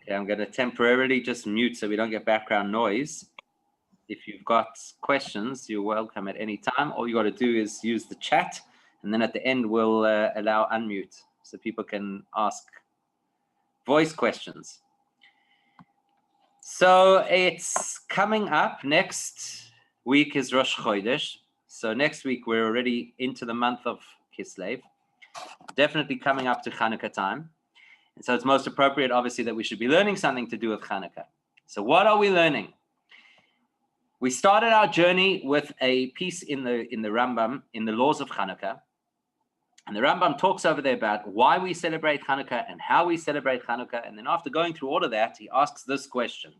Okay, I'm going to temporarily just mute so we don't get background noise. If you've got questions, you're welcome at any time. All you got to do is use the chat, and then at the end we'll allow unmute so people can ask voice questions. So it's coming up. Next week is Rosh Chodesh. So next week we're already into the month of Kislev. Definitely coming up to Chanuka time. And so it's most appropriate, obviously, that we should be learning something to do with Chanuka. So what are we learning? We started our journey with a piece in the Rambam, in the laws of Chanuka. And the Rambam talks over there about why we celebrate Chanuka and how we celebrate Chanuka. And then after going through all of that, he asks this question.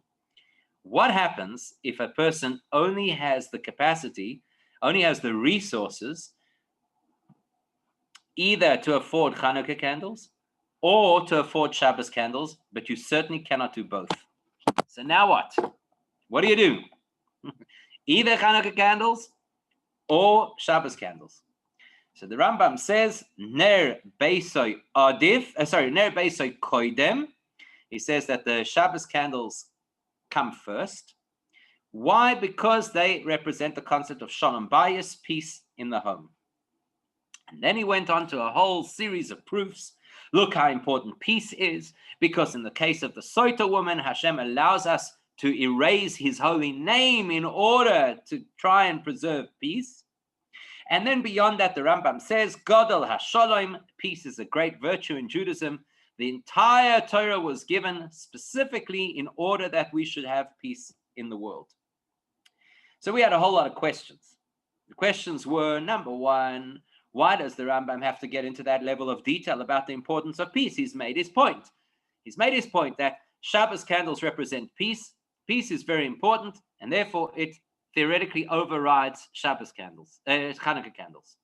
What happens if a person only has the capacity, only has the resources, either to afford Chanuka candles or to afford Shabbos candles, but you certainly cannot do both? So now what? What do you do? Either Chanuka candles or Shabbos candles. So the Rambam says, Ner Beisoy Adif, Ner Beisoy Koidem. He says that the Shabbos candles come first. Why? Because they represent the concept of Shalom Bayis, peace in the home. And then he went on to a whole series of proofs. Look how important peace is, because in the case of the Soita woman, Hashem allows us to erase his holy name in order to try and preserve peace. And then beyond that, the Rambam says, Godel HaShalom, peace is a great virtue in Judaism. The entire Torah was given specifically in order that we should have peace in the world. So we had a whole lot of questions. The questions were, number one, why does the Rambam have to get into that level of detail about the importance of peace? He's made his point. He's made his point that Shabbos candles represent peace. Peace is very important, and therefore it theoretically overrides Shabbos candles, Chanuka candles.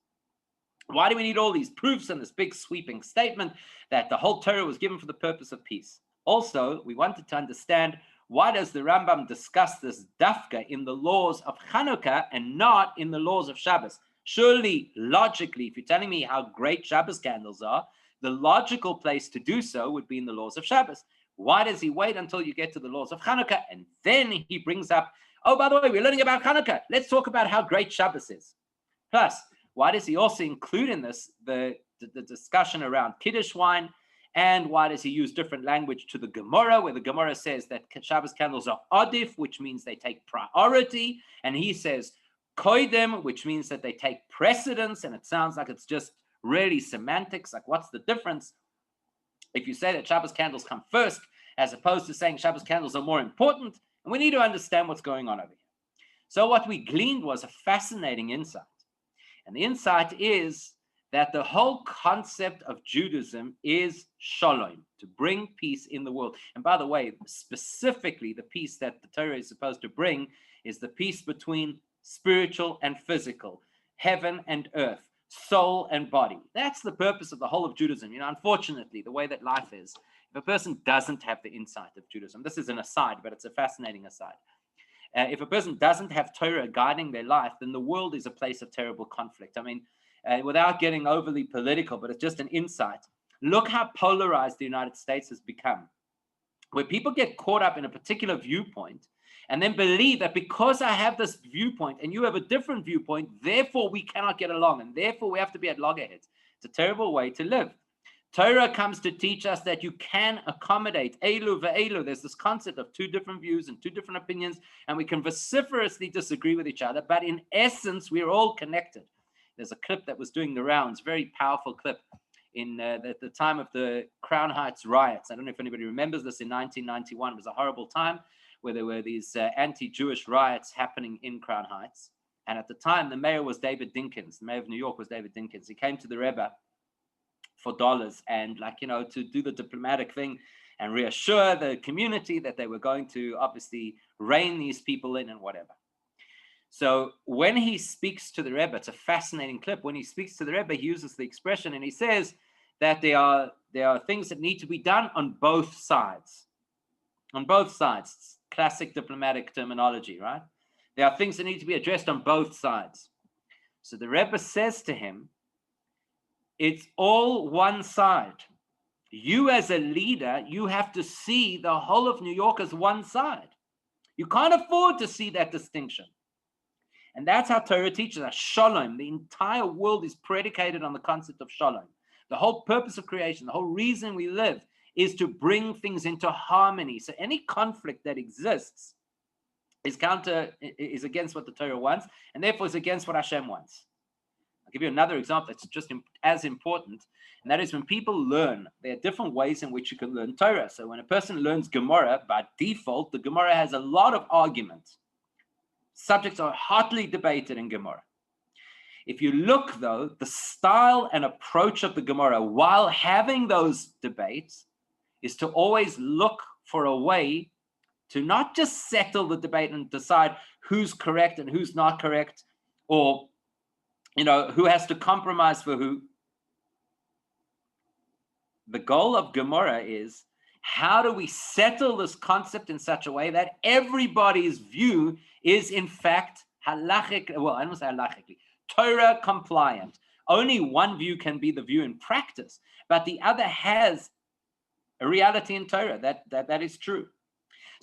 Why do we need all these proofs and this big sweeping statement that the whole Torah was given for the purpose of peace? Also, we wanted to understand, why does the Rambam discuss this dafka in the laws of Chanuka and not in the laws of Shabbos? Surely, logically, if you're telling me how great Shabbos candles are, the logical place to do so would be in the laws of Shabbos. Why does he wait until you get to the laws of Chanuka? And then he brings up, oh, by the way, we're learning about Chanuka. Let's talk about how great Shabbos is. Plus, why does he also include in this the discussion around Kiddush wine? And why does he use different language to the Gemara, where the Gemara says that Shabbos candles are adif, which means they take priority, and he says koidem, which means that they take precedence, and it sounds like it's just really semantics. Like, what's the difference if you say that Shabbos candles come first, as opposed to saying Shabbos candles are more important? And we need to understand what's going on over here. So what we gleaned was a fascinating insight. And the insight is that the whole concept of Judaism is shalom, to bring peace in the world. And by the way, specifically the peace that the Torah is supposed to bring is the peace between spiritual and physical, heaven and earth, soul and body. That's the purpose of the whole of Judaism. Unfortunately, the way that life is, if a person doesn't have the insight of Judaism, this is an aside, but it's a fascinating aside. If a person doesn't have Torah guiding their life, then the world is a place of terrible conflict. I mean, without getting overly political, but it's just an insight. Look how polarized the United States has become, where people get caught up in a particular viewpoint and then believe that because I have this viewpoint and you have a different viewpoint, therefore we cannot get along and therefore we have to be at loggerheads. It's a terrible way to live. Torah comes to teach us that you can accommodate elu ve'elu. There's this concept of two different views and two different opinions, and we can vociferously disagree with each other, but in essence, we're all connected. There's a clip that was doing the rounds, very powerful clip, in the time of the Crown Heights riots. I don't know if anybody remembers this in 1991. It was a horrible time where there were these anti-Jewish riots happening in Crown Heights. And at the time, the mayor was David Dinkins. The mayor of New York was David Dinkins. He came to the Rebbe for dollars and to do the diplomatic thing and reassure the community that they were going to obviously rein these people in and whatever. So when he speaks to the Rebbe, it's a fascinating clip. When he speaks to the Rebbe, he uses the expression and he says that there are things that need to be done on both sides. On both sides. It's classic diplomatic terminology, right? There are things that need to be addressed on both sides. So the Rebbe says to him, it's all one side. You as a leader, you have to see the whole of New York as one side. You can't afford to see that distinction. And that's how Torah teaches us. Shalom. The entire world is predicated on the concept of shalom. The whole purpose of creation, the whole reason we live is to bring things into harmony. So any conflict that exists is against what the Torah wants, and therefore is against what Hashem wants. I'll give you another example that's just as important, and that is when people learn, there are different ways in which you can learn Torah. So when a person learns Gemara, by default, the Gemara has a lot of arguments. Subjects are hotly debated in Gemara. If you look, though, the style and approach of the Gemara while having those debates is to always look for a way to not just settle the debate and decide who's correct and who's not correct, or who has to compromise for who. The goal of Gemara is, how do we settle this concept in such a way that everybody's view is in fact halachic, well, I don't say halachically, Torah compliant. Only one view can be the view in practice, but the other has a reality in Torah that is true.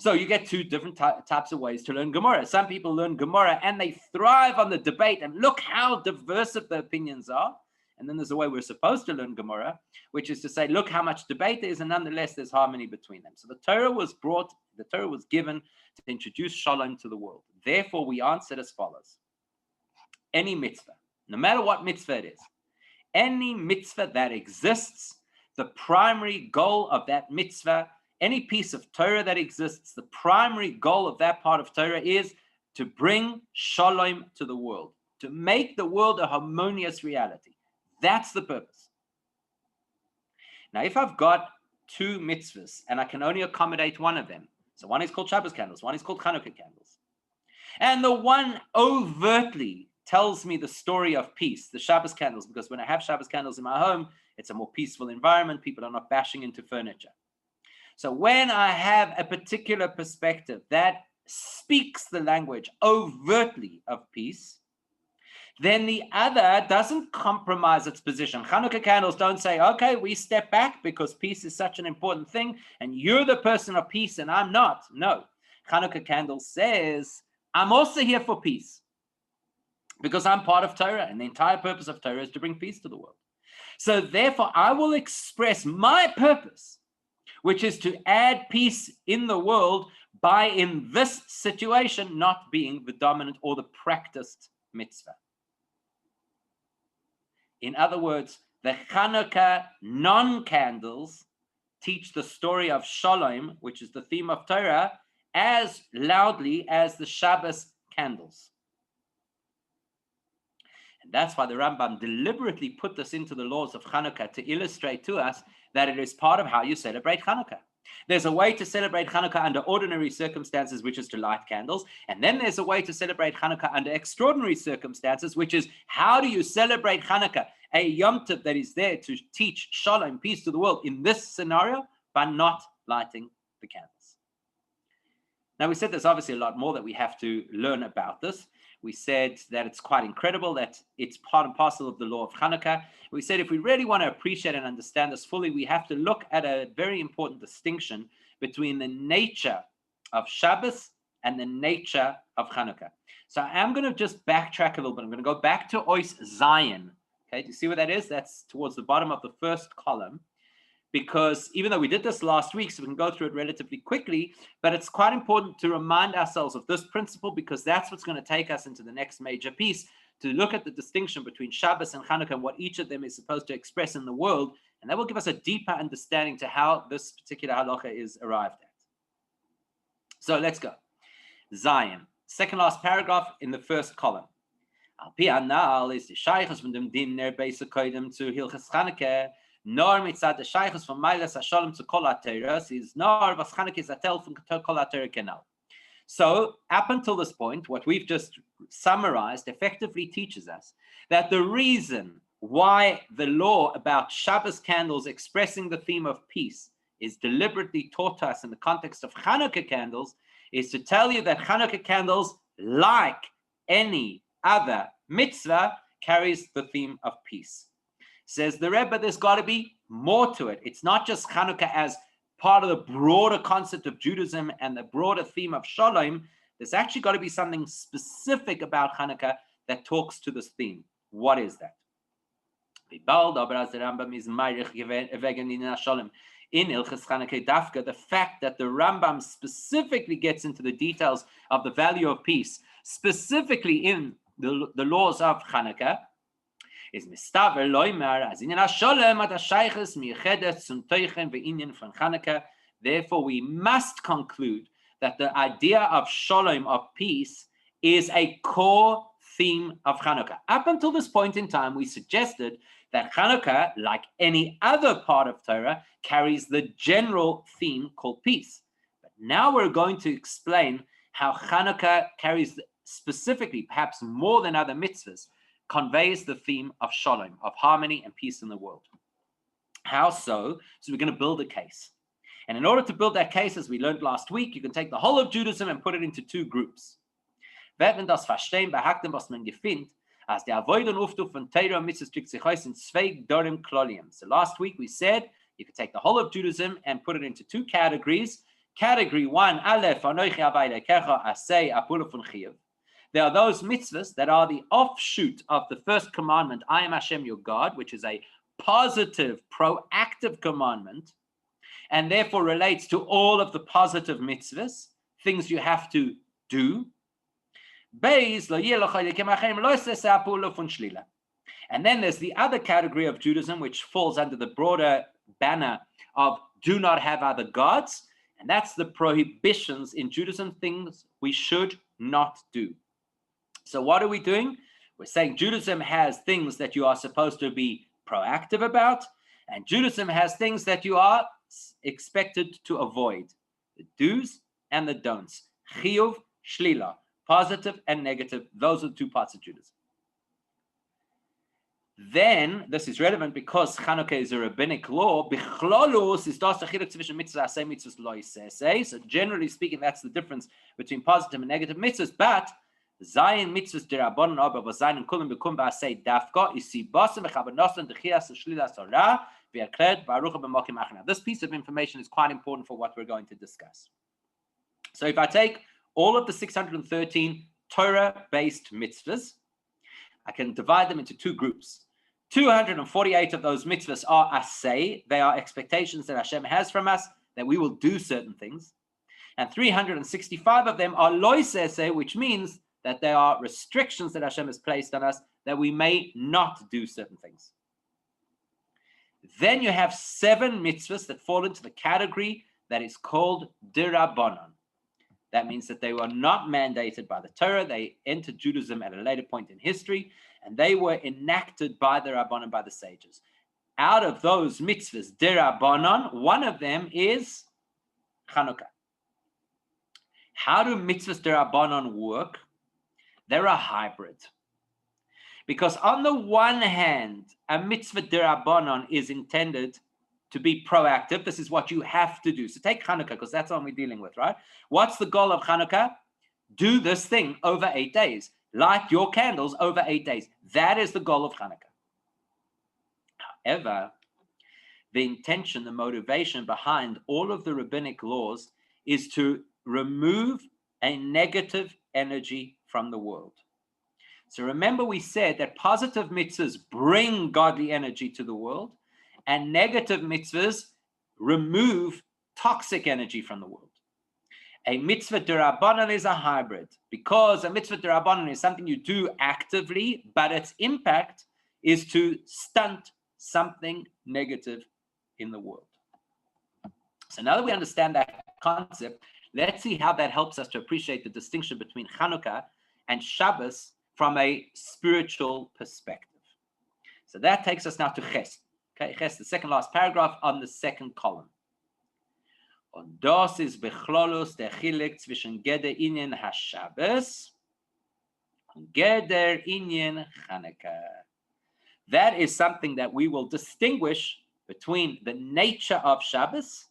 So you get two different types of ways to learn Gemara. Some people learn Gemara and they thrive on the debate, and look how diverse the opinions are. And then there's a way we're supposed to learn Gemara, which is to say, look how much debate there is, and nonetheless there's harmony between them. So the Torah was given to introduce shalom to the world. Therefore, we answered as follows. Any mitzvah, no matter what mitzvah it is, any mitzvah that exists, the primary goal of that mitzvah, any piece of Torah that exists, the primary goal of that part of Torah is to bring shalom to the world, to make the world a harmonious reality. That's the purpose. Now, if I've got two mitzvahs and I can only accommodate one of them, so one is called Shabbos candles, one is called Chanuka candles, and the one overtly tells me the story of peace, the Shabbos candles, because when I have Shabbos candles in my home, it's a more peaceful environment. People are not bashing into furniture. So when I have a particular perspective that speaks the language overtly of peace, then the other doesn't compromise its position. Chanuka candles don't say, okay, we step back because peace is such an important thing and you're the person of peace and I'm not. No. Chanuka candles says, I'm also here for peace because I'm part of Torah, and the entire purpose of Torah is to bring peace to the world. So therefore, I will express my purpose, which is to add peace in the world by, in this situation, not being the dominant or the practiced mitzvah. In other words, the Chanuka non-candles teach the story of Shalom, which is the theme of Torah, as loudly as the Shabbos candles. And that's why the Rambam deliberately put this into the laws of Chanuka to illustrate to us that it is part of how you celebrate Chanuka. There's a way to celebrate Chanuka under ordinary circumstances, which is to light candles. And then there's a way to celebrate Chanuka under extraordinary circumstances, which is how do you celebrate Chanuka, a Yom Tov that is there to teach Shalom, peace to the world, in this scenario, by not lighting the candles. Now, we said there's obviously a lot more that we have to learn about this. We said that it's quite incredible that it's part and parcel of the law of Chanuka. We said if we really want to appreciate and understand this fully, we have to look at a very important distinction between the nature of Shabbos and the nature of Chanuka. So I am going to just backtrack a little bit. I'm going to go back to Ois Zion. Okay, do you see what that is? That's towards the bottom of the first column. Because even though we did this last week, so we can go through it relatively quickly, but it's quite important to remind ourselves of this principle, because that's what's going to take us into the next major piece, to look at the distinction between Shabbos and Chanuka and what each of them is supposed to express in the world, and that will give us a deeper understanding to how this particular halacha is arrived at. So let's go. Zion, second last paragraph in the first column. Al pi anal is the Sichos from dem din ner beisa koidem to Hilchas Chanuka. Nor mitzad the Sichos from Mailas Hashalom to Kol HaTeiros is nor was Chanuka is atel from Kol HaTeira Kenal. So up until this point, what we've just summarized effectively teaches us that the reason why the law about Shabbos candles expressing the theme of peace is deliberately taught to us in the context of Chanuka candles is to tell you that Chanuka candles, like any other mitzvah, carries the theme of peace. Says the Rebbe, there's got to be more to it. It's not just Chanukah as part of the broader concept of Judaism and the broader theme of Shalom. There's actually got to be something specific about Chanukah that talks to this theme. What is that? In Ilchas Chanukah Dafka, the fact that the Rambam specifically gets into the details of the value of peace, specifically in the laws of Chanukah, is mistaver loymar as in Shalom at Sichos michedet zum Teichen ve'inyan von Chanukah. Therefore, we must conclude that the idea of Shalom, of peace, is a core theme of Chanukah. Up until this point in time, we suggested that Chanukah, like any other part of Torah, carries the general theme called peace. But now we're going to explain how Chanukah carries specifically, perhaps more than other mitzvahs, conveys the theme of Shalom, of harmony and peace in the world. How so? So we're going to build a case. And in order to build that case, as we learned last week, you can take the whole of Judaism and put it into two groups. Wird man das verstehen, behaupten, was man gefindt, as der Avoid und Aufruf von Torah mitzvahs strikt Sichos in zwei Dorim Klolium. So last week we said you could take the whole of Judaism and put it into two categories. Category one, Aleph, Anochi Avai Lekecha, Aseh, Apula von Chiyuv. There are those mitzvahs that are the offshoot of the first commandment, I am Hashem your God, which is a positive, proactive commandment, and therefore relates to all of the positive mitzvahs, things you have to do. And then there's the other category of Judaism, which falls under the broader banner of do not have other gods, and that's the prohibitions in Judaism, things we should not do. So what are we doing? We're saying Judaism has things that you are supposed to be proactive about, and Judaism has things that you are expected to avoid. The do's and the don'ts. Chiyuv, shlila, positive and negative. Those are the two parts of Judaism. Then, this is relevant because Chanukah is a rabbinic law. So generally speaking, that's the difference between positive and negative mitzvahs. But Zayin mitzvahs derabanan aber was zayin kulam bekum ba'asei dafka isi basem v'chabanosan dechias shlila sorah v'erklet baruch b'mokim achna. This piece of information is quite important for what we're going to discuss. So if I take all of the 613 Torah-based mitzvahs, I can divide them into two groups. 248 of those mitzvahs are aseh. They are expectations that Hashem has from us, that we will do certain things. And 365 of them are lois aseh, which means that there are restrictions that Hashem has placed on us that we may not do certain things. Then you have 7 mitzvahs that fall into the category that is called dirabanan. That means that they were not mandated by the Torah. They entered Judaism at a later point in history, and they were enacted by the Rabbanan, by the sages. Out of those mitzvahs, dirabanan, one of them is Chanukah. How do mitzvahs dirabanan work? They're a hybrid. Because on the one hand, a mitzvah dirabanan is intended to be proactive. This is what you have to do. So take Chanukah, because that's what we're dealing with, right? What's the goal of Chanukah? Do this thing over 8 days. Light your candles over 8 days. That is the goal of Chanukah. However, the intention, the motivation behind all of the rabbinic laws is to remove a negative energy from the world. So remember, we said that positive mitzvahs bring godly energy to the world, and negative mitzvahs remove toxic energy from the world. A mitzvah derabanan is a hybrid, because a mitzvah derabanan is something you do actively, but its impact is to stunt something negative in the world. So now that we understand that concept, let's see how that helps us to appreciate the distinction between Chanukah and Shabbos from a spiritual perspective. So that takes us now to Ches. Okay, Ches, the second last paragraph on the second column. Und das ist bechlolus der Chilek zwischen Geder Inyan HaShabbos und Geder Inyan Chanukah. That is something that we will distinguish between the nature of Shabbos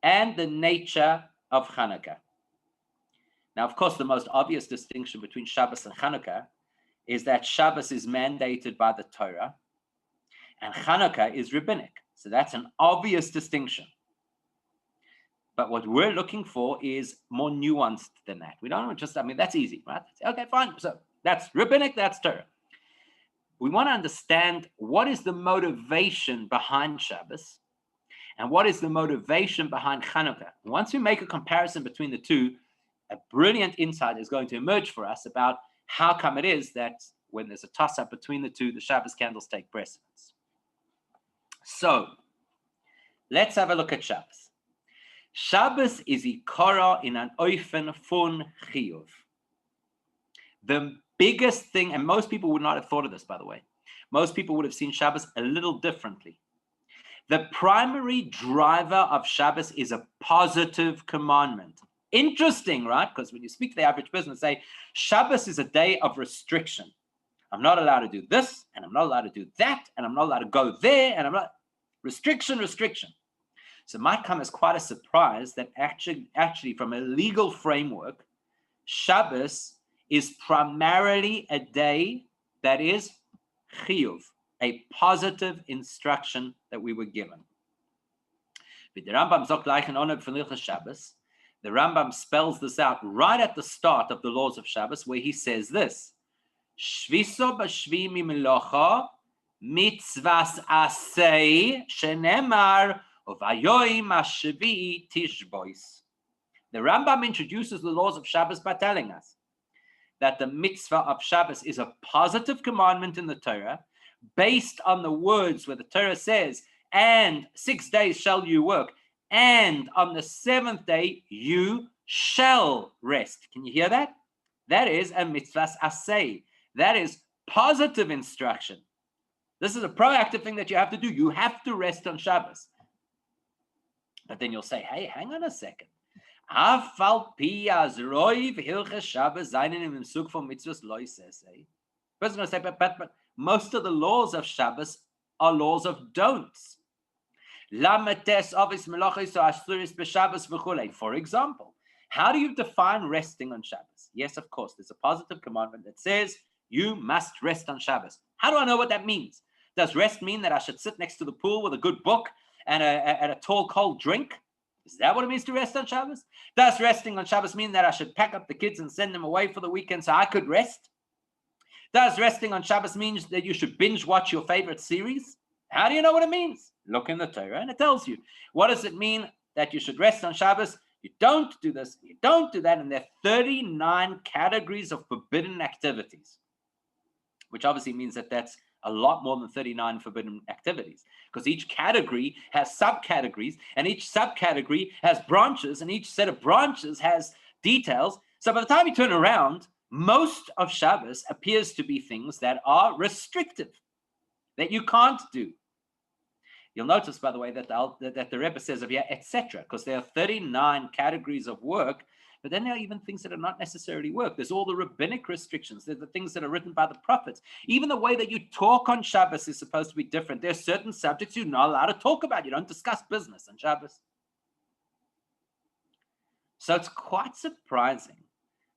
and the nature of Chanukah. Now, of course, the most obvious distinction between Shabbos and Chanukah is that Shabbos is mandated by the Torah and Chanukah is rabbinic. So that's an obvious distinction. But what we're looking for is more nuanced than that. We don't just, that's easy, right? Okay, fine. So that's rabbinic, that's Torah. We want to understand what is the motivation behind Shabbos and what is the motivation behind Chanuka. Once we make a comparison between the two, a brilliant insight is going to emerge for us about how come it is that when there's a toss-up between the two, the Shabbos candles take precedence. So let's have a look at Shabbos. Shabbos is ikara in an oifen fun chiyuv. The biggest thing, and most people would not have thought of this, by the way. Most people would have seen Shabbos a little differently. The primary driver of Shabbos is a positive commandment. Interesting, right? Because when you speak to the average person, say, Shabbos is a day of restriction. I'm not allowed to do this, and I'm not allowed to do that, and I'm not allowed to go there, and I'm not... Restriction. So it might come as quite a surprise that actually from a legal framework, Shabbos is primarily a day that is chiyuv, a positive instruction that we were given. The Rambam spells this out right at the start of the laws of Shabbos, where he says this: Shviso b'shvi mimelocha mitzvas asei shenemar uvayoim hashvi tishbois. The Rambam introduces the laws of Shabbos by telling us that the mitzvah of Shabbos is a positive commandment in the Torah based on the words where the Torah says, and 6 days shall you work, and on the seventh day you shall rest. Can you hear that? That is a mitzvah aseh. That is positive instruction. This is a proactive thing that you have to do. You have to rest on Shabbos. But then you'll say, hey, hang on a second. Person will say, but most of the laws of Shabbos are laws of don'ts. For example, how do you define resting on Shabbos? Yes, of course, there's a positive commandment that says you must rest on Shabbos. How do I know what that means? Does rest mean that I should sit next to the pool with a good book and a tall, cold drink? Is that what it means to rest on Shabbos? Does resting on Shabbos mean that I should pack up the kids and send them away for the weekend so I could rest? Does resting on Shabbos mean that you should binge watch your favorite series? How do you know what it means? Look in the Torah and it tells you. What does it mean that you should rest on Shabbos? You don't do this, you don't do that, and there are 39 categories of forbidden activities, which obviously means that that's a lot more than 39 forbidden activities, because each category has subcategories, and each subcategory has branches, and each set of branches has details. So by the time you turn around, most of Shabbos appears to be things that are restrictive, that you can't do. You'll notice, by the way, that the Rebbe says of here, etc., because there are 39 categories of work, but then there are even things that are not necessarily work. There's all the rabbinic restrictions. There's the things that are written by the prophets. Even the way that you talk on Shabbos is supposed to be different. There are certain subjects you're not allowed to talk about. You don't discuss business on Shabbos. So it's quite surprising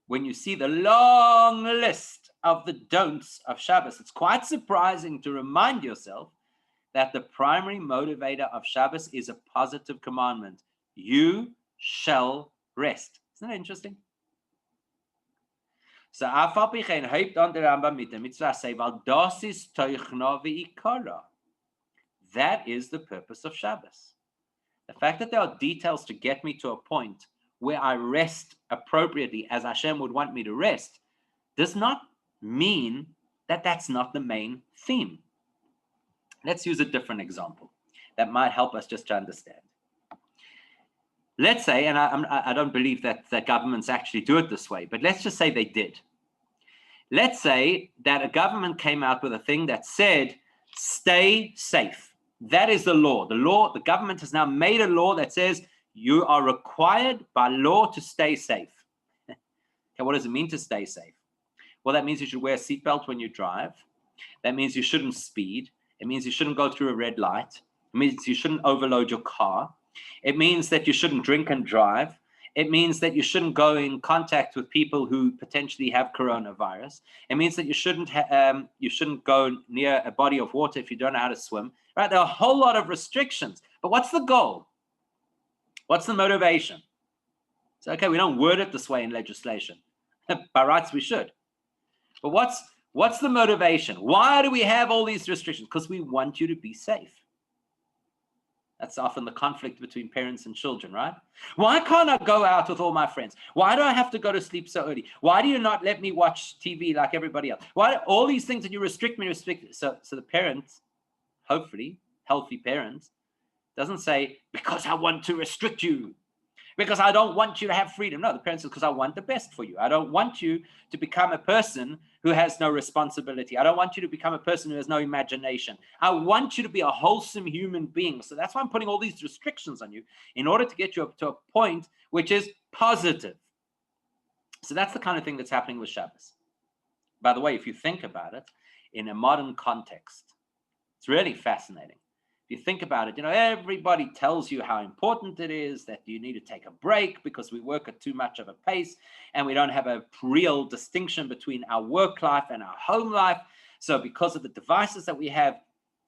when you see the long list of the don'ts of Shabbos. It's quite surprising to remind yourself that the primary motivator of Shabbos is a positive commandment. You shall rest. Isn't that interesting? So, that is the purpose of Shabbos. The fact that there are details to get me to a point where I rest appropriately as Hashem would want me to rest does not mean that that's not the main theme. Let's use a different example that might help us just to understand. Let's say, and I don't believe that governments actually do it this way, but let's just say they did. Let's say that a government came out with a thing that said, stay safe. That is the law. The government has now made a law that says you are required by law to stay safe. Okay, what does it mean to stay safe? Well, that means you should wear a seatbelt when you drive. That means you shouldn't speed. It means you shouldn't go through a red light. It means you shouldn't overload your car. It means that you shouldn't drink and drive. It means that you shouldn't go in contact with people who potentially have coronavirus. It means that you shouldn't go near a body of water if you don't know how to swim. right? There are a whole lot of restrictions. But what's the goal? What's the motivation? So, okay, we don't word it this way in legislation. By rights, we should. But what's the motivation? Why do we have all these restrictions? Because we want you to be safe. That's often the conflict between parents and children, right? Why can't I go out with all my friends? Why do I have to go to sleep so early? Why do you not let me watch TV like everybody else? Why all these things that you restrict me? So the parents, hopefully, healthy parents, doesn't say, because I want to restrict you, because I don't want you to have freedom. No, the parents say, because I want the best for you. I don't want you to become a person who has no responsibility. I don't want you to become a person who has no imagination. I want you to be a wholesome human being. So that's why I'm putting all these restrictions on you in order to get you up to a point which is positive. So that's the kind of thing that's happening with Shabbos. By the way, if you think about it in a modern context, it's really fascinating. If you think about it, everybody tells you how important it is, that you need to take a break because we work at too much of a pace and we don't have a real distinction between our work life and our home life. So because of the devices that we have,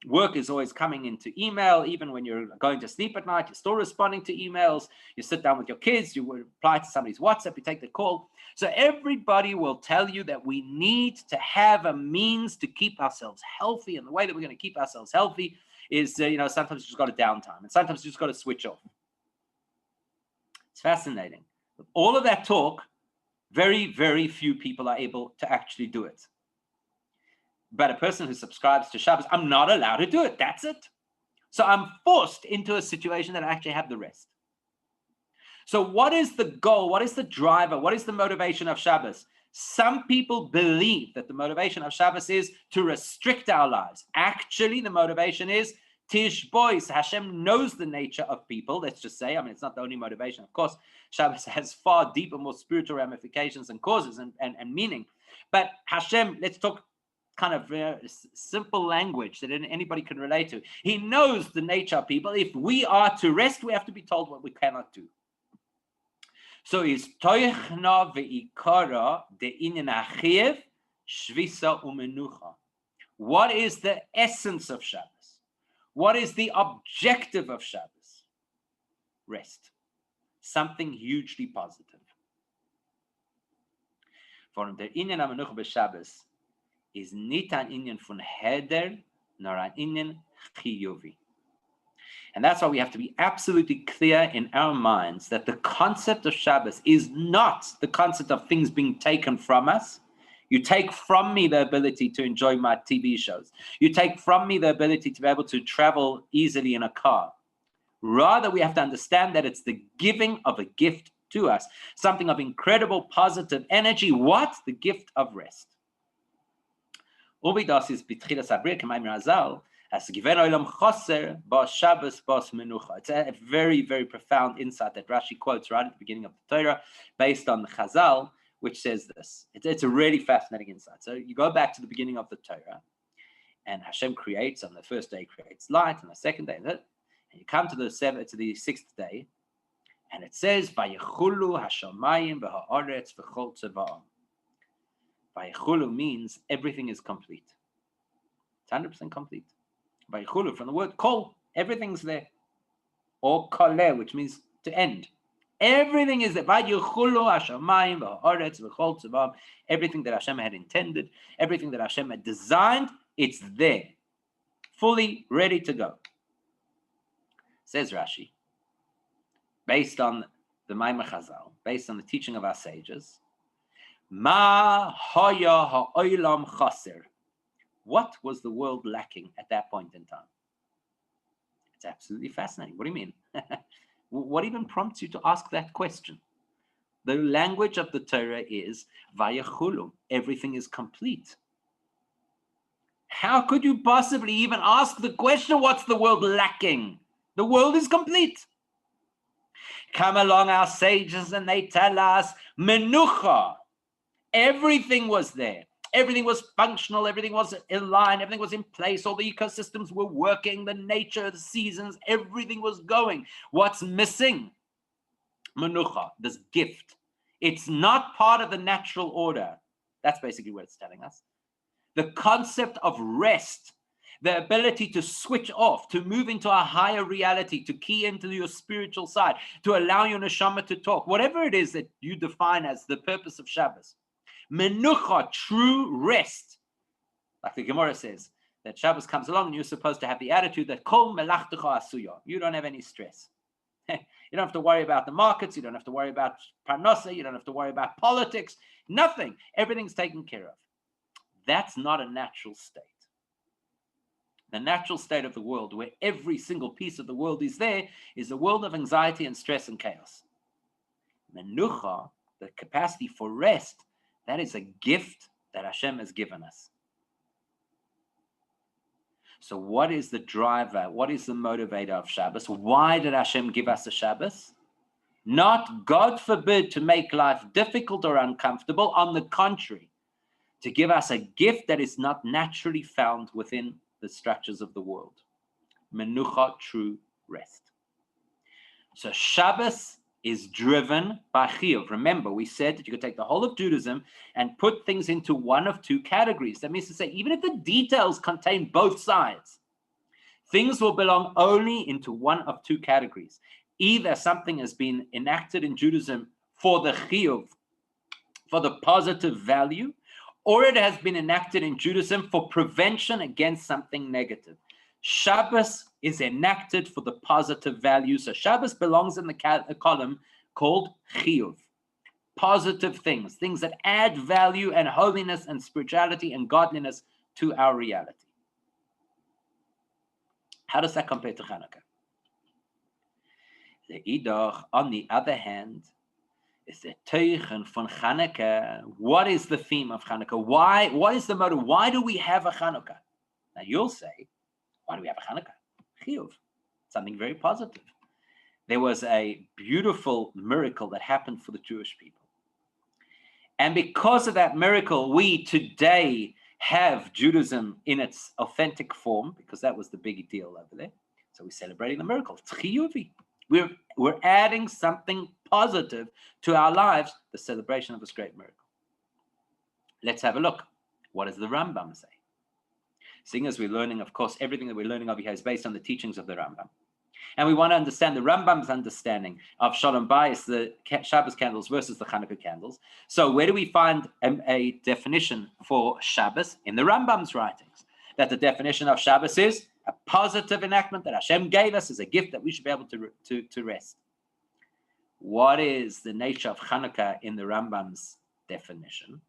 work is always coming into email. Even when you're going to sleep at night, you're still responding to emails. You sit down with your kids, you reply to somebody's WhatsApp, you take the call. So everybody will tell you that we need to have a means to keep ourselves healthy. And the way that we're going to keep ourselves healthy is, sometimes you just got a downtime and sometimes you just got to switch off. It's fascinating. With all of that talk, very, very few people are able to actually do it. But a person who subscribes to Shabbos, I'm not allowed to do it. That's it. So I'm forced into a situation that I actually have the rest. So what is the goal? What is the driver? What is the motivation of Shabbos? Some people believe that the motivation of Shabbos is to restrict our lives. Actually, the motivation is Tish Bois. Hashem knows the nature of people, let's just say. It's not the only motivation. Of course, Shabbos has far deeper, more spiritual ramifications and causes and meaning. But Hashem, let's talk kind of simple language that anybody can relate to. He knows the nature of people. If we are to rest, we have to be told what we cannot do. So is toichna ve'ikara de'inyan achiev shvisa umenucha. What is the essence of Shabbos? What is the objective of Shabbos? Rest. Something hugely positive. For the inyan amenucha b'Shabbos is nit an inyan von heder nor an inyan chiyuvi. And that's why we have to be absolutely clear in our minds that the concept of Shabbos is not the concept of things being taken from us. You take from me the ability to enjoy my TV shows. You take from me the ability to be able to travel easily in a car. Rather, we have to understand that it's the giving of a gift to us, something of incredible positive energy. What? The gift of rest. It's a very, very profound insight that Rashi quotes right at the beginning of the Torah based on the Chazal, which says this. It's a really fascinating insight. So you go back to the beginning of the Torah, and Hashem creates, on the first day creates light, on the second day, and you come to the sixth day, and it says, Vayechulu hashamayim v'ha'aretz v'chol tzeva'am. Vayechulu means everything is complete. It's 100% complete. Vayechulu, from the word kol, everything's there. Or koleh, which means to end. Everything is there. Vayechulu hashamayim v'ha'aretz v'chol tzeva'am. Everything that Hashem had intended, everything that Hashem had designed, it's there. Fully ready to go. Says Rashi, based on the Maimar Chazal, based on the teaching of our sages, Ma haya ha'olam chaser. What was the world lacking at that point in time? It's absolutely fascinating. What do you mean? What even prompts you to ask that question? The language of the Torah is Vayechulu. Everything is complete. How could you possibly even ask the question, what's the world lacking? The world is complete. Come along our sages and they tell us, Menucha. Everything was there. Everything was functional. Everything was in line. Everything was in place. All the ecosystems were working. The nature, the seasons, everything was going. What's missing? Menucha, this gift. It's not part of the natural order. That's basically what it's telling us. The concept of rest, the ability to switch off, to move into a higher reality, to key into your spiritual side, to allow your neshama to talk, whatever it is that you define as the purpose of Shabbos. Menucha, true rest. Like the Gemara says, that Shabbos comes along and you're supposed to have the attitude that kol melachtecha asuya. You don't have any stress. You don't have to worry about the markets. You don't have to worry about parnasa. You don't have to worry about politics. Nothing. Everything's taken care of. That's not a natural state. The natural state of the world, where every single piece of the world is there, is a world of anxiety and stress and chaos. Menucha, the capacity for rest, that is a gift that Hashem has given us. So what is the driver? What is the motivator of Shabbos? Why did Hashem give us a Shabbos? Not, God forbid, to make life difficult or uncomfortable. On the contrary, to give us a gift that is not naturally found within the structures of the world. Menucha, true rest. So Shabbos is driven by chiyuv. Remember, we said that you could take the whole of Judaism and put things into one of two categories. That means to say, even if the details contain both sides, things will belong only into one of two categories. Either something has been enacted in Judaism for the chiyuv, for the positive value, or it has been enacted in Judaism for prevention against something negative. Shabbos is enacted for the positive value. So Shabbos belongs in the column called chiyuv, positive things, things that add value and holiness and spirituality and godliness to our reality. How does that compare to Chanuka? The idach, on the other hand, is the teichen von Chanuka. What is the theme of Chanuka? Why? What is the motive? Why do we have a Chanuka? Now you'll say, why do we have a Chanuka? Chiyuv, something very positive. There was a beautiful miracle that happened for the Jewish people. And because of that miracle, we today have Judaism in its authentic form, because that was the big deal over there. So we're celebrating the miracle. It's chiyuvi. We're adding something positive to our lives, the celebration of this great miracle. Let's have a look. What does the Rambam say? Seeing as we're learning, of course, everything that we're learning over here is based on the teachings of the Rambam. And we want to understand the Rambam's understanding of Shalom Bayis, the Shabbos candles versus the Chanuka candles. So where do we find a definition for Shabbos? In the Rambam's writings. That the definition of Shabbos is a positive enactment that Hashem gave us as a gift that we should be able to rest. What is the nature of Chanuka in the Rambam's definition,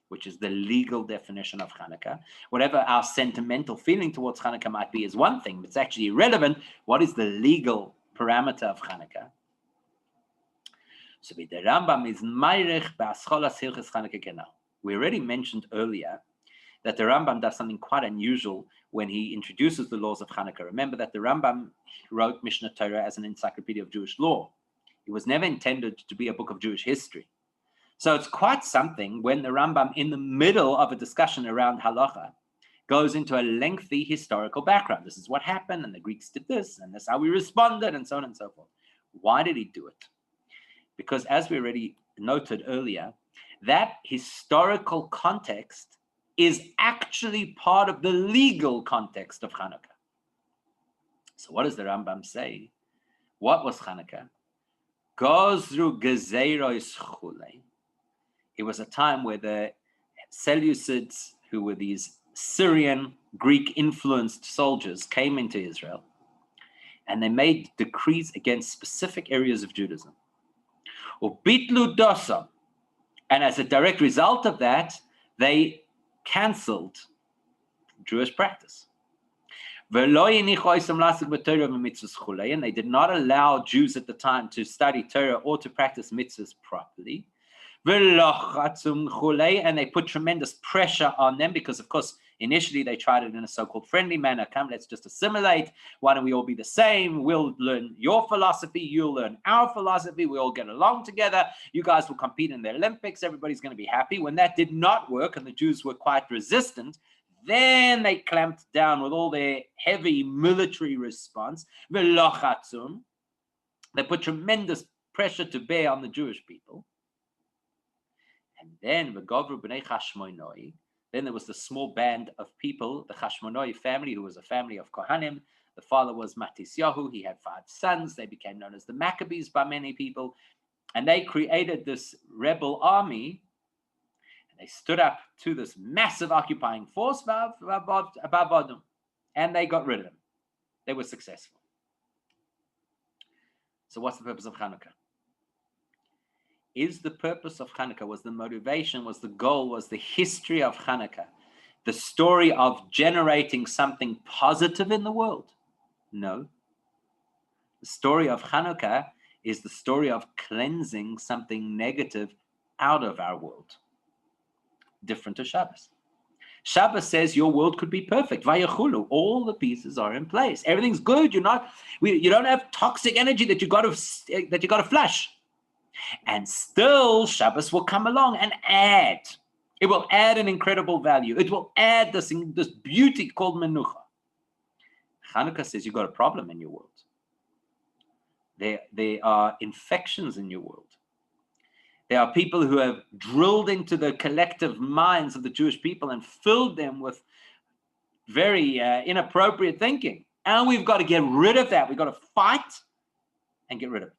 which is the legal definition of Chanuka? Whatever our sentimental feeling towards Chanuka might be is one thing, but it's actually irrelevant. What is the legal parameter of Chanuka? So the Rambam is Meirich Ba'ascholas Hilchos Chanuka Kenal. We already mentioned earlier that the Rambam does something quite unusual when he introduces the laws of Chanuka. Remember that the Rambam wrote Mishnah Torah as an encyclopedia of Jewish law. It was never intended to be a book of Jewish history. So it's quite something when the Rambam, in the middle of a discussion around halacha, goes into a lengthy historical background. This is what happened, and the Greeks did this, and that's how we responded, and so on and so forth. Why did he do it? Because as we already noted earlier, that historical context is actually part of the legal context of Chanuka. So what does the Rambam say? What was Chanuka? Gozru gezeiros chulei. It was a time where the Seleucids, who were these Syrian, Greek-influenced soldiers, came into Israel, and they made decrees against specific areas of Judaism. Ubitlu dosam, and as a direct result of that, they cancelled Jewish practice. And they did not allow Jews at the time to study Torah or to practice mitzvahs properly. And they put tremendous pressure on them because, of course, initially they tried it in a so-called friendly manner. Come, let's just assimilate. Why don't we all be the same? We'll learn your philosophy. You'll learn our philosophy. We all get along together. You guys will compete in the Olympics. Everybody's going to be happy. When that did not work and the Jews were quite resistant, then they clamped down with all their heavy military response. They put tremendous pressure to bear on the Jewish people. And then the Then there was the small band of people, the Hashmonoi family, who was a family of Kohanim. The father was Matisyahu. He had 5 sons. They became known as the Maccabees by many people. And they created this rebel army. And they stood up to this massive occupying force above Odom. And they got rid of them. They were successful. So what's the purpose of Chanuka? Is the purpose of Chanuka, was the motivation, was the goal, was the history of Chanuka the story of generating something positive in the world? No. The story of Chanuka is the story of cleansing something negative out of our world. Different to Shabbos. Shabbos says your world could be perfect. Vayachulu, all the pieces are in place. Everything's good. You don't have toxic energy that you got to flush. And still, Shabbos will come along and add. It will add an incredible value. It will add this beauty called menucha. Chanukah says you've got a problem in your world. There are infections in your world. There are people who have drilled into the collective minds of the Jewish people and filled them with very inappropriate thinking. And we've got to get rid of that. We've got to fight and get rid of it.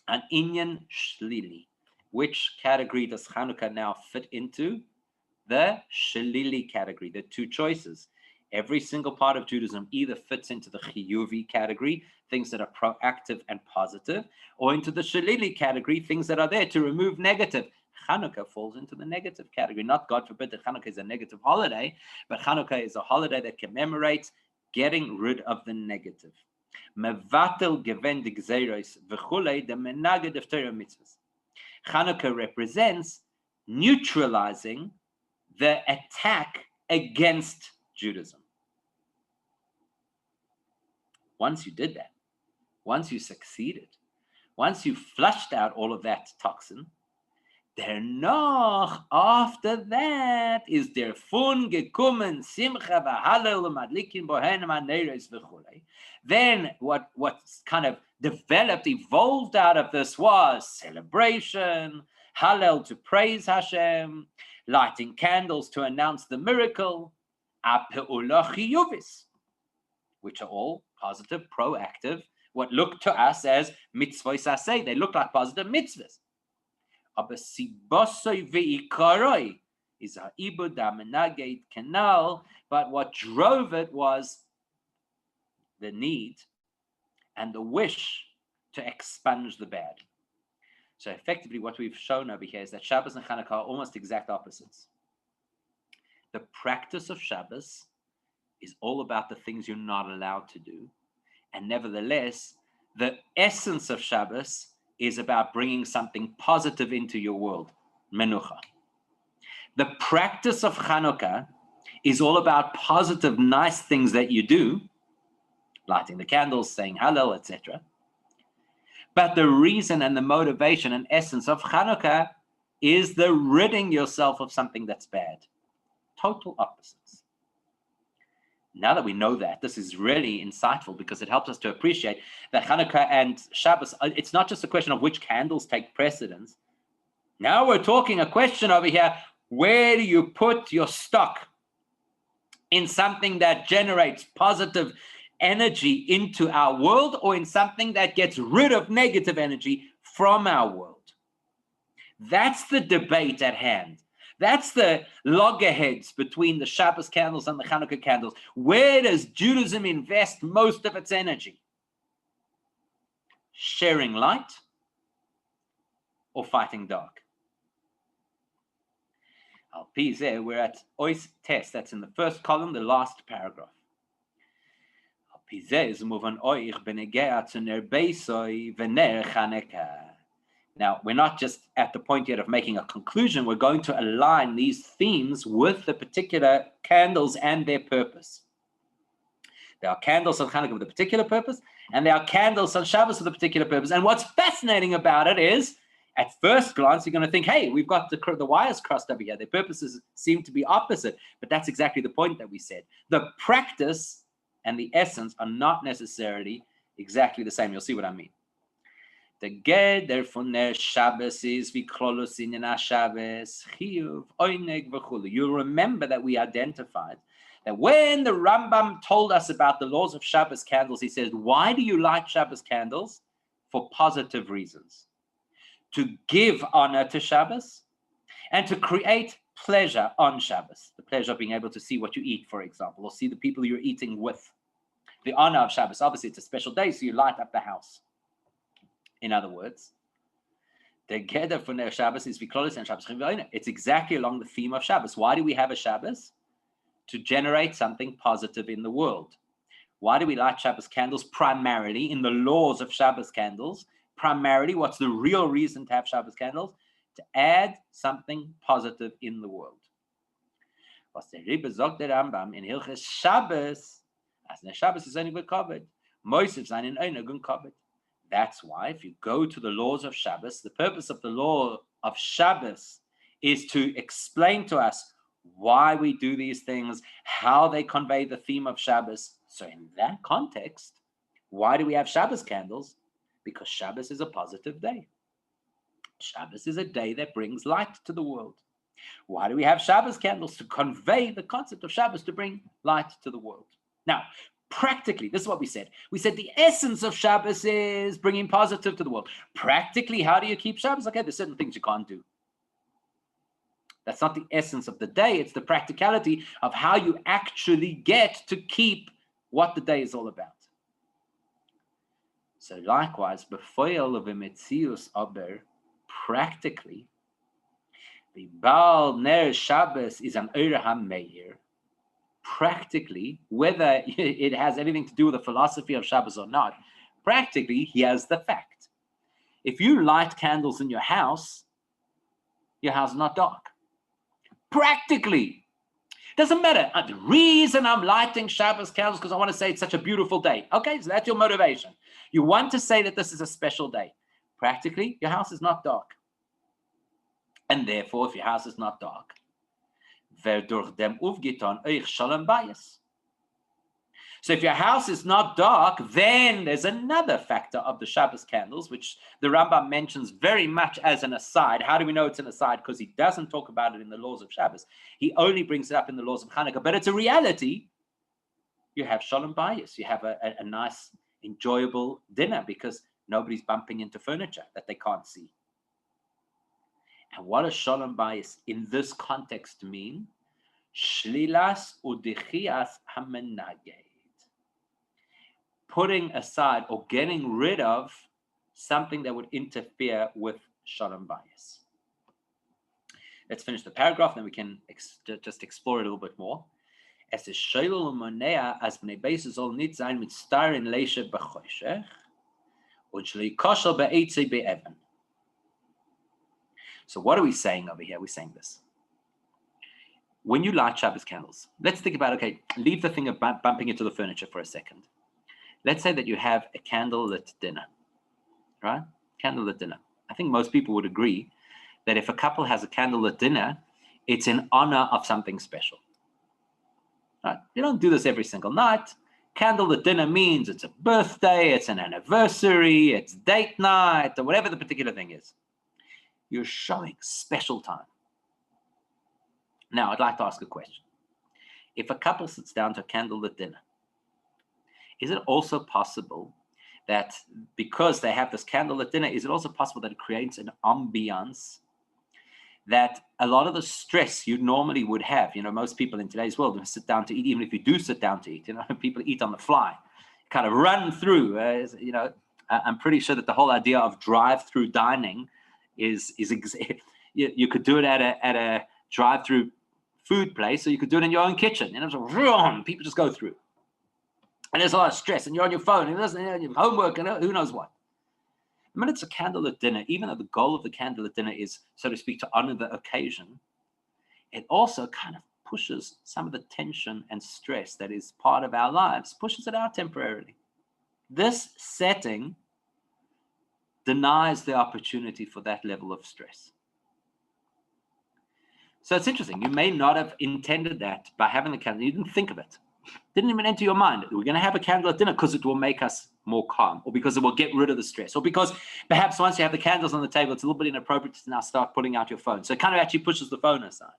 An inyan shlili. Which category does Chanukah now fit into? The shlili category. There are 2 choices. Every single part of Judaism either fits into the chiyuvi category, things that are proactive and positive, or into the shlili category, things that are there to remove negative. Chanukah falls into the negative category. Not, God forbid, that Chanukah is a negative holiday, but Chanukah is a holiday that commemorates getting rid of the negative. Chanukah represents neutralizing the attack against Judaism. Once you did that, once you succeeded, once you flushed out all of that toxin, Dennoch, after that, is der fun gekommen simcha v'halel u'madlikin bohenem haneros v'chulei. Then what kind of developed, evolved out of this was celebration, hallel to praise Hashem, lighting candles to announce the miracle, ape'ula chiyuvis, which are all positive, proactive, what look to us as mitzvos aseh. They look like positive mitzvahs. Aber sibosoi veikaroi is ha'ibud ha'menaged canal, but what drove it was the need and the wish to expunge the bad. So effectively what we've shown over here is that Shabbos and Chanukah are almost exact opposites. The practice of Shabbos is all about the things you're not allowed to do. And nevertheless, the essence of Shabbos is about bringing something positive into your world, menucha. The practice of Chanukah is all about positive, nice things that you do, lighting the candles, saying Hallel, etc. But the reason and the motivation and essence of Chanukah is the ridding yourself of something that's bad. Total opposites. Now that we know that, this is really insightful because it helps us to appreciate that Chanukah and Shabbos, it's not just a question of which candles take precedence. Now we're talking a question over here, where do you put your stock in something that generates positive energy into our world or in something that gets rid of negative energy from our world? That's the debate at hand. That's the loggerheads between the Shabbos candles and the Chanukah candles. Where does Judaism invest most of its energy? Sharing light or fighting dark? Al pi zeh, we're at Ois Tes. That's in the first column, the last paragraph. Al pi zeh is muvan oich benegea zu ner beisoi v'ner Chanukah. Now, we're not just at the point yet of making a conclusion. We're going to align these themes with the particular candles and their purpose. There are candles on Chanukah with a particular purpose, and there are candles on Shabbos with a particular purpose. And what's fascinating about it is, at first glance, you're going to think, hey, we've got the wires crossed over here. Their purposes seem to be opposite. But that's exactly the point that we said. The practice and the essence are not necessarily exactly the same. You'll see what I mean. The Geder von der Shabbos is Viklolus in Shabbos, Chiyuv, Oineg, V'chulu. You'll remember that we identified that when the Rambam told us about the laws of Shabbos candles, he says, why do you light Shabbos candles? For positive reasons. To give honor to Shabbos and to create pleasure on Shabbos. The pleasure of being able to see what you eat, for example, or see the people you're eating with. The honor of Shabbos. Obviously, it's a special day, so you light up the house. In other words, the Geder von der Shabbos is Viklolis and Shabbos. It's exactly along the theme of Shabbos. Why do we have a Shabbos? To generate something positive in the world. Why do we light Shabbos candles? Primarily, in the laws of Shabbos candles, primarily, what's the real reason to have Shabbos candles? To add something positive in the world. Was der Rebbe sagt der Rambam in Hilches Shabbos, as the Shabbos is only covered, Mosef sein in einigen covered. That's why if you go to the laws of Shabbos, the purpose of the law of Shabbos is to explain to us why we do these things, how they convey the theme of Shabbos. So in that context, why do we have Shabbos candles? Because Shabbos is a positive day. Shabbos is a day that brings light to the world. Why do we have Shabbos candles? To convey the concept of Shabbos, to bring light to the world. Now, practically, this is what we said. We said the essence of Shabbos is bringing positive to the world. Practically, how do you keep Shabbos? Okay, there's certain things you can't do. That's not the essence of the day. It's the practicality of how you actually get to keep what the day is all about. So likewise, b'foil of emetzius aber, practically, the Baal Ner Shabbos is an Eir HaMeir. Practically, whether it has anything to do with the philosophy of Shabbos or not, practically, he has the fact. If you light candles in your house is not dark. Practically. Doesn't matter. The reason I'm lighting Shabbos candles because I want to say it's such a beautiful day. Okay, so that's your motivation. You want to say that this is a special day. Practically, your house is not dark. And therefore, if your house is not dark, so if your house is not dark, then there's another factor of the Shabbos candles, which the Rambam mentions very much as an aside. How do we know it's an aside? Because he doesn't talk about it in the laws of Shabbos. He only brings it up in the laws of Chanuka. But it's a reality. You have Shalom Bayis. You have a nice, enjoyable dinner because nobody's bumping into furniture that they can't see. And what does Shalom Bayis in this context mean? Shlilas udichias hamenaged. Putting aside or getting rid of something that would interfere with Shalom Bayis. Let's finish the paragraph, then we can just explore it a little bit more. Es ist Sheilul Monea as bnei Beis soll nicht sein mit starren Leishe b'choshech und shlei koshel be'etzei be'evan. So what are we saying over here? We're saying this. When you light Shabbos candles, let's think about, okay, leave the thing of bumping into the furniture for a second. Let's say that you have a candlelit dinner, right? Candlelit dinner. I think most people would agree that if a couple has a candlelit dinner, it's in honor of something special. Right? You don't do this every single night. Candlelit dinner means it's a birthday, it's an anniversary, it's date night, or whatever the particular thing is. You're showing special time. Now, I'd like to ask a question. If a couple sits down to a candlelit dinner, is it also possible that because they have this candlelit dinner, is it also possible that it creates an ambiance that a lot of the stress you normally would have, most people in today's world sit down to eat, even if you do sit down to eat, people eat on the fly, kind of run through, I'm pretty sure that the whole idea of drive-through dining is you could do it at a drive-through food place, or you could do it in your own kitchen. So people just go through, and there's a lot of stress, and you're on your phone, and your homework, and who knows what. The minute it's a candlelit dinner, even though the goal of the candlelit dinner is, so to speak, to honor the occasion, it also kind of pushes some of the tension and stress that is part of our lives, pushes it out temporarily. This setting denies the opportunity for that level of stress. So it's interesting. You may not have intended that by having the candle. You didn't think of it. Didn't even enter your mind. We're going to have a candle at dinner because it will make us more calm, or because it will get rid of the stress, or because perhaps once you have the candles on the table, it's a little bit inappropriate to now start pulling out your phone. So it kind of actually pushes the phone aside.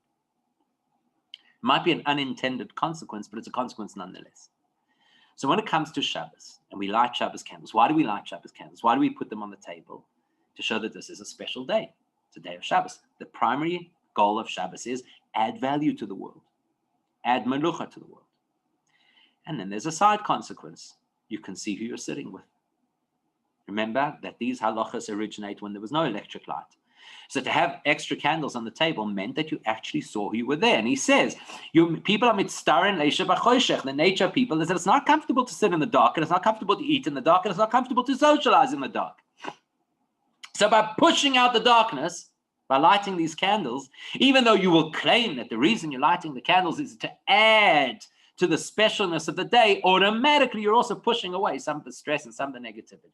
It might be an unintended consequence, but it's a consequence nonetheless. So when it comes to Shabbos, and we light Shabbos candles, why do we light Shabbos candles? Why do we put them on the table? To show that this is a special day. It's a day of Shabbos. The primary goal of Shabbos is add value to the world, add melucha to the world. And then there's a side consequence. You can see who you're sitting with. Remember that these halachas originate when there was no electric light. So to have extra candles on the table meant that you actually saw who you were there. And he says, people are mitztarin leisha b'choshech. The nature of people is that it's not comfortable to sit in the dark, and it's not comfortable to eat in the dark, and it's not comfortable to socialize in the dark. So by pushing out the darkness, by lighting these candles, even though you will claim that the reason you're lighting the candles is to add to the specialness of the day, automatically you're also pushing away some of the stress and some of the negativity.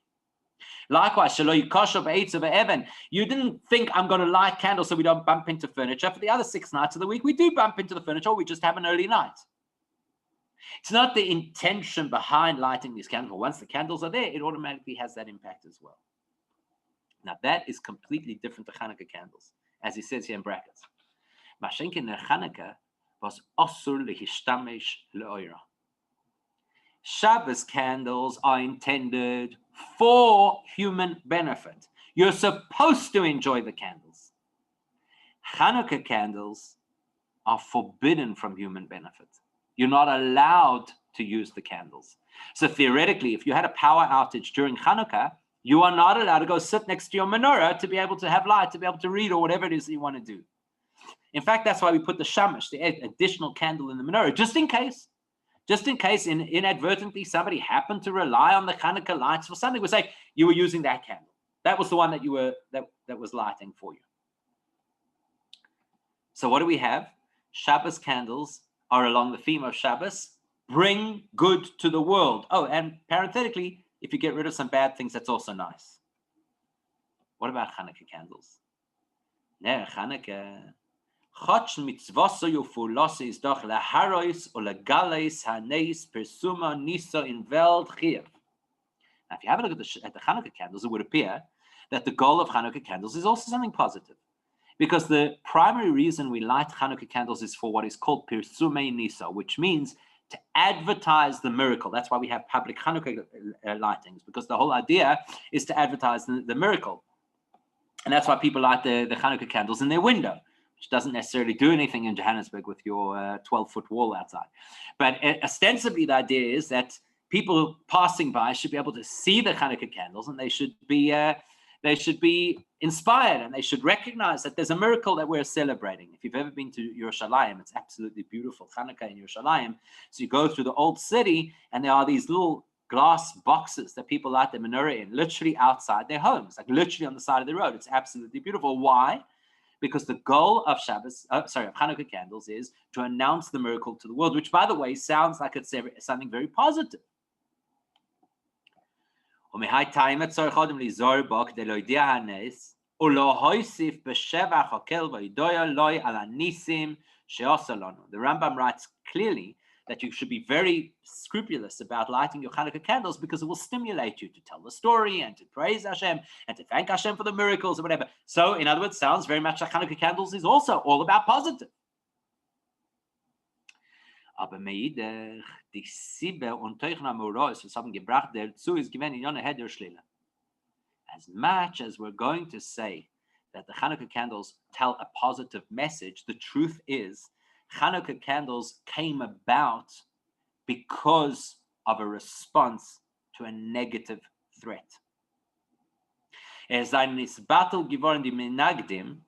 Likewise, you didn't think I'm going to light candles so we don't bump into furniture. For the other 6 nights of the week, we do bump into the furniture, or we just have an early night. It's not the intention behind lighting these candles. Once the candles are there, it automatically has that impact as well. Now, that is completely different to Chanuka candles, as he says here in brackets. Mashenkin Chanuka was osur lehishtamesh leoira. Shabbos candles are intended for human benefit. You're supposed to enjoy the candles. Chanuka candles are forbidden from human benefit. You're not allowed to use the candles. So theoretically, if you had a power outage during Chanuka, you are not allowed to go sit next to your menorah to be able to have light, to be able to read, or whatever it is that you want to do. In fact, that's why we put the shamash, the additional candle in the menorah, just in case inadvertently somebody happened to rely on the Chanuka lights for something. We say you were using that candle. That was the one that you were that was lighting for you. So what do we have? Shabbos candles are along the theme of Shabbos. Bring good to the world. Oh, and parenthetically, if you get rid of some bad things, that's also nice. What about Chanuka candles? No, Chanuka. Now, if you have a look at the Chanuka candles, it would appear that the goal of Chanuka candles is also something positive. Because the primary reason we light Chanuka candles is for what is called Pirsumei Nisa, which means to advertise the miracle. That's why we have public Chanuka lightings, because the whole idea is to advertise the miracle. And that's why people light the Chanuka candles in their window, which doesn't necessarily do anything in Johannesburg with your 12-foot wall outside. But ostensibly, the idea is that people passing by should be able to see the Chanuka candles, and they should be inspired, and they should recognize that there's a miracle that we're celebrating. If you've ever been to Yerushalayim, it's absolutely beautiful, Chanuka in Yerushalayim. So you go through the old city, and there are these little glass boxes that people light their menorah in, literally outside their homes, like literally on the side of the road. It's absolutely beautiful. Why? Because the goal of of Chanuka candles is to announce the miracle to the world, which, by the way, sounds like it's something very positive. The Rambam writes clearly that you should be very scrupulous about lighting your Chanuka candles, because it will stimulate you to tell the story and to praise Hashem and to thank Hashem for the miracles or whatever. So, in other words, sounds very much like Chanuka candles is also all about positive. Aber meidach, die Sibbe und Teuchna Moros, was haben gebracht dazu, ist gewesen in Jonah Heder Schlila. As much as we're going to say that the Chanuka candles tell a positive message, the truth is Chanuka candles came about because of a response to a negative threat. Sein Nisbatel geworden die Menagdim,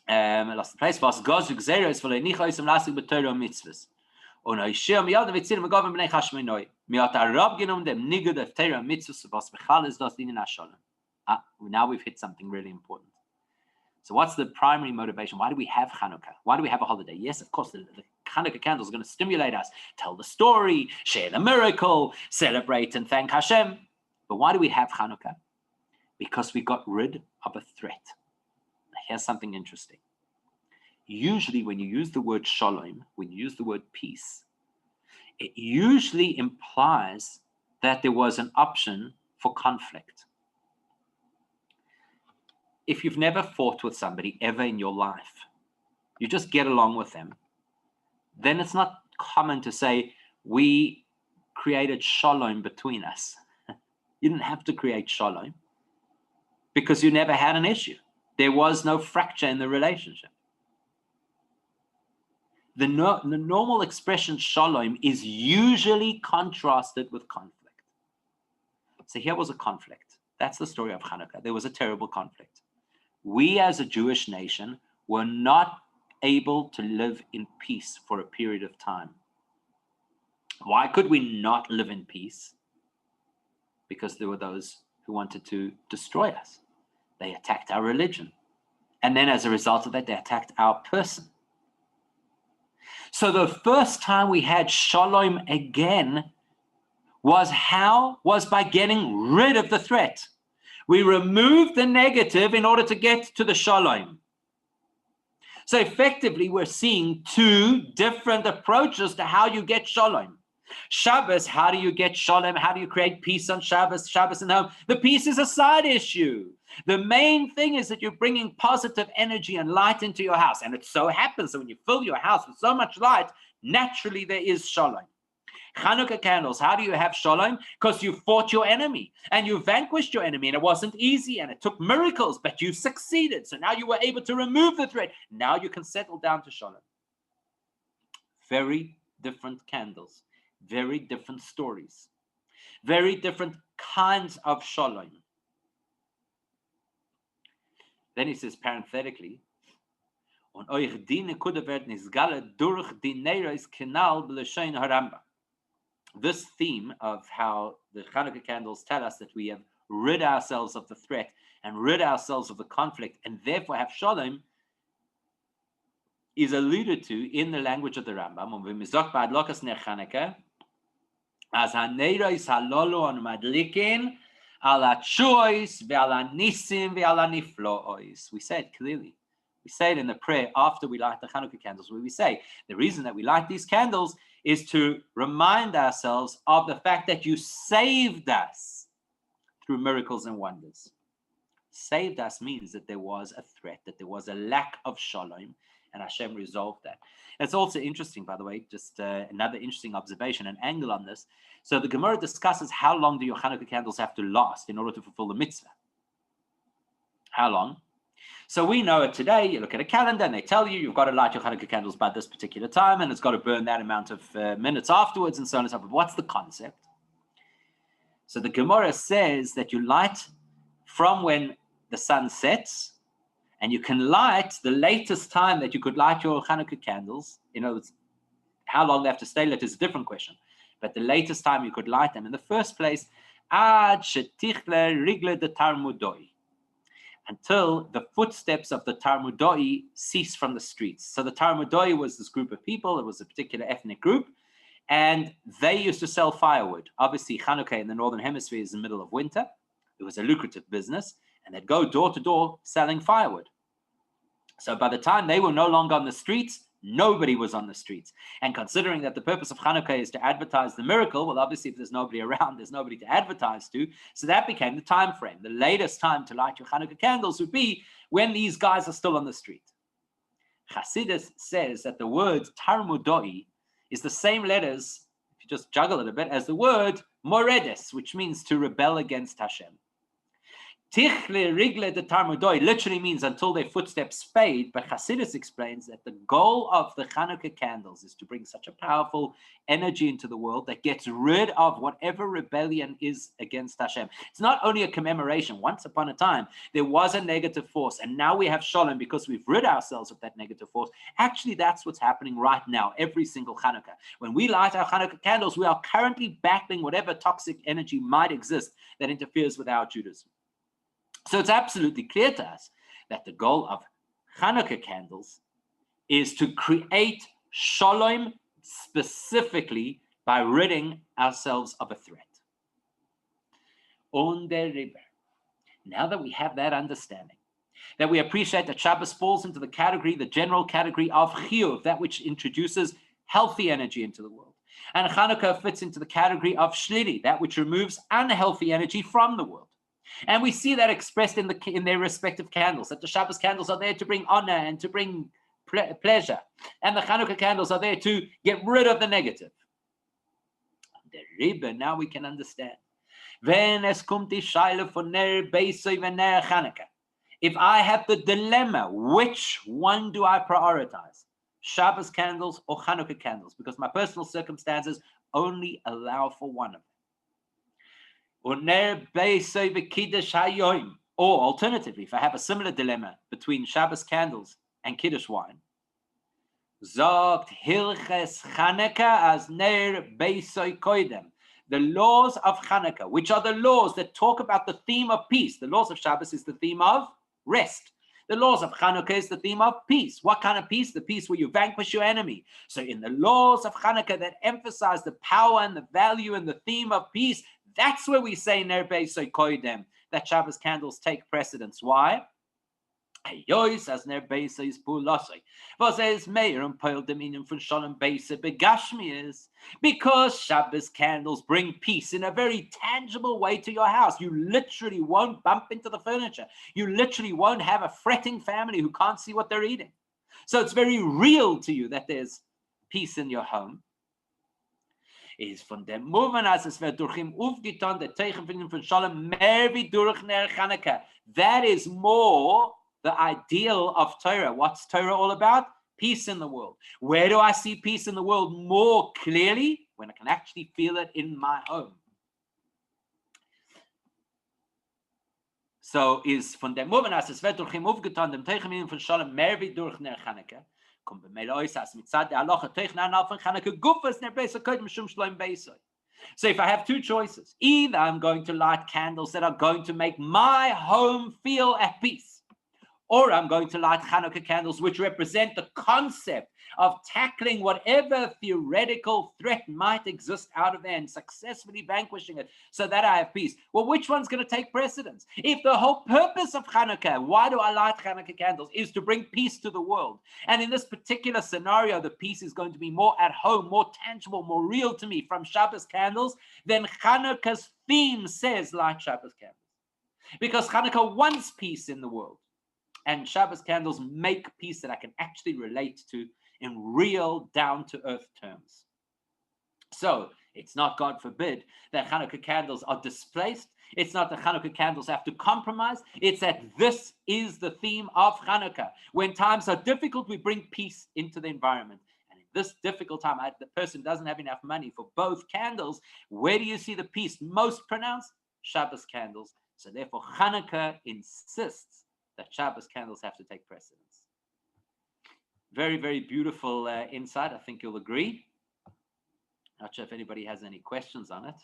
lost the place, was Gozuk Zeros, weil nicht aus dem Lastig beteuro mitzvahs. Und ich schirm mir alle Witzir mit Gavin bnei Chashmenoi. Mir hat Rab genommen dem Nigud of Teiro mitzvahs, was bechal ist das in Hashalom. Now we've hit something really important. So what's the primary motivation? Why do we have Chanuka? Why do we have a holiday? Yes, of course, the Chanuka candles are going to stimulate us, tell the story, share the miracle, celebrate and thank Hashem. But why do we have Chanuka? Because we got rid of a threat. Now, here's something interesting. Usually when you use the word shalom, when you use the word peace, it usually implies that there was an option for conflict. If you've never fought with somebody ever in your life, you just get along with them, then it's not common to say, we created shalom between us. You didn't have to create shalom because you never had an issue. There was no fracture in the relationship. The normal expression shalom is usually contrasted with conflict. So here was a conflict. That's the story of Chanuka. There was a terrible conflict. We as a Jewish nation were not able to live in peace for a period of time. Why could we not live in peace? Because there were those who wanted to destroy us. They attacked our religion. And then as a result of that, they attacked our person. So the first time we had shalom again was by getting rid of the threat. We removed the negative in order to get to the shalom. So effectively, we're seeing two different approaches to how you get shalom. Shabbos, how do you get shalom? How do you create peace on Shabbos? Shabbos and home. The peace is a side issue. The main thing is that you're bringing positive energy and light into your house. And it so happens that when you fill your house with so much light, naturally there is shalom. Chanuka candles, how do you have shalom? Because you fought your enemy and you vanquished your enemy, and it wasn't easy and it took miracles, but you succeeded. So now you were able to remove the threat. Now you can settle down to shalom. Very different candles, very different stories, very different kinds of shalom. Then he says parenthetically, this theme of how the Chanuka candles tell us that we have rid ourselves of the threat and rid ourselves of the conflict and therefore have shalom is alluded to in the language of the Rambam. We say it clearly. We say it in the prayer after we light the Chanuka candles, where we say the reason that we light these candles is to remind ourselves of the fact that you saved us through miracles and wonders. Saved us means that there was a threat, that there was a lack of shalom, and Hashem resolved that. It's also interesting, by the way, just another interesting observation, an angle on this. So the Gemara discusses how long do your Chanuka candles have to last in order to fulfill the mitzvah. How long? So we know it today. You look at a calendar and they tell you you've got to light your Chanuka candles by this particular time and it's got to burn that amount of minutes afterwards and so on and so forth. What's the concept? So the Gemara says that you light from when the sun sets, and you can light the latest time that you could light your Chanuka candles. You know, how long they have to stay lit is a different question. But the latest time you could light them in the first place, ad shetichle rigle de tarmudoi, until the footsteps of the tarmudoi cease from the streets. So the tarmudoi was this group of people. It was a particular ethnic group, and they used to sell firewood. Obviously, Chanuka in the Northern Hemisphere is in the middle of winter. It was a lucrative business. And they'd go door to door selling firewood. So by the time they were no longer on the streets, nobody was on the streets. And considering that the purpose of Chanuka is to advertise the miracle, well, obviously if there's nobody around, there's nobody to advertise to. So that became the time frame. The latest time to light your Chanuka candles would be when these guys are still on the street. Chassidus says that the word tarmudoi is the same letters, if you just juggle it a bit, as the word moredes, which means to rebel against Hashem. Tichle rigle de tarmudoi literally means until their footsteps fade, but Chassidus explains that the goal of the Chanuka candles is to bring such a powerful energy into the world that gets rid of whatever rebellion is against Hashem. It's not only a commemoration. Once upon a time, there was a negative force, and now we have shalom because we've rid ourselves of that negative force. Actually, that's what's happening right now, every single Chanuka. When we light our Chanuka candles, we are currently battling whatever toxic energy might exist that interferes with our Judaism. So it's absolutely clear to us that the goal of Chanuka candles is to create shalom specifically by ridding ourselves of a threat. Now that we have that understanding, that we appreciate that Shabbos falls into the general category of chiyuv, that which introduces healthy energy into the world, And Chanuka fits into the category of shlili, that which removes unhealthy energy from the world. And we see that expressed in their respective candles, that the Shabbos candles are there to bring honor and to bring pleasure. And the Chanuka candles are there to get rid of the negative. The Rebbe, now we can understand. If I have the dilemma, which one do I prioritize? Shabbos candles or Chanuka candles? Because my personal circumstances only allow for one of them. Or alternatively, if I have a similar dilemma between Shabbos candles and Kiddush wine, Zogt Hilches Chanuka as Ner Beisoy Koidem. The laws of Chanuka, which are the laws that talk about the theme of peace. The laws of Shabbos is the theme of rest. The laws of Chanuka is the theme of peace. What kind of peace? The peace where you vanquish your enemy. So in the laws of Chanuka that emphasize the power and the value and the theme of peace, that's where we say Ner Beisoy Koidem, that Shabbos candles take precedence. Why? Because Shabbos candles bring peace in a very tangible way to your house. You literally won't bump into the furniture. You literally won't have a fretting family who can't see what they're eating. So it's very real to you that there's peace in your home. Is von dem Movement, als es wird durch ihm aufgetan, der Zeichen von Shalom, mehr wie durch Ner Chanuka. That is more the ideal of Torah. What's Torah all about? Peace in the world. Where do I see peace in the world more clearly? When I can actually feel it in my home. So is von dem Movement, als es wird durch ihm aufgetan, dem Zeichen von Shalom, mehr wie durch Ner Chanuka. So if I have two choices, either I'm going to light candles that are going to make my home feel at peace, or I'm going to light Chanuka candles which represent the concept of tackling whatever theoretical threat might exist out of there and successfully vanquishing it so that I have peace. Well, which one's going to take precedence? If the whole purpose of Chanuka, why do I light Chanuka candles, is to bring peace to the world, and in this particular scenario, the peace is going to be more at home, more tangible, more real to me from Shabbos candles, then Chanuka's theme says light Shabbos candles. Because Chanuka wants peace in the world. And Shabbos candles make peace that I can actually relate to in real, down-to-earth terms. So it's not, God forbid, that Chanuka candles are displaced. It's not that Chanuka candles have to compromise. It's that this is the theme of Chanuka. When times are difficult, we bring peace into the environment. And in this difficult time, the person doesn't have enough money for both candles. Where do you see the peace most pronounced? Shabbos candles. So therefore, Chanuka insists that Shabbos candles have to take precedence. Very, very beautiful insight. I think you'll agree. Not sure if anybody has any questions on it.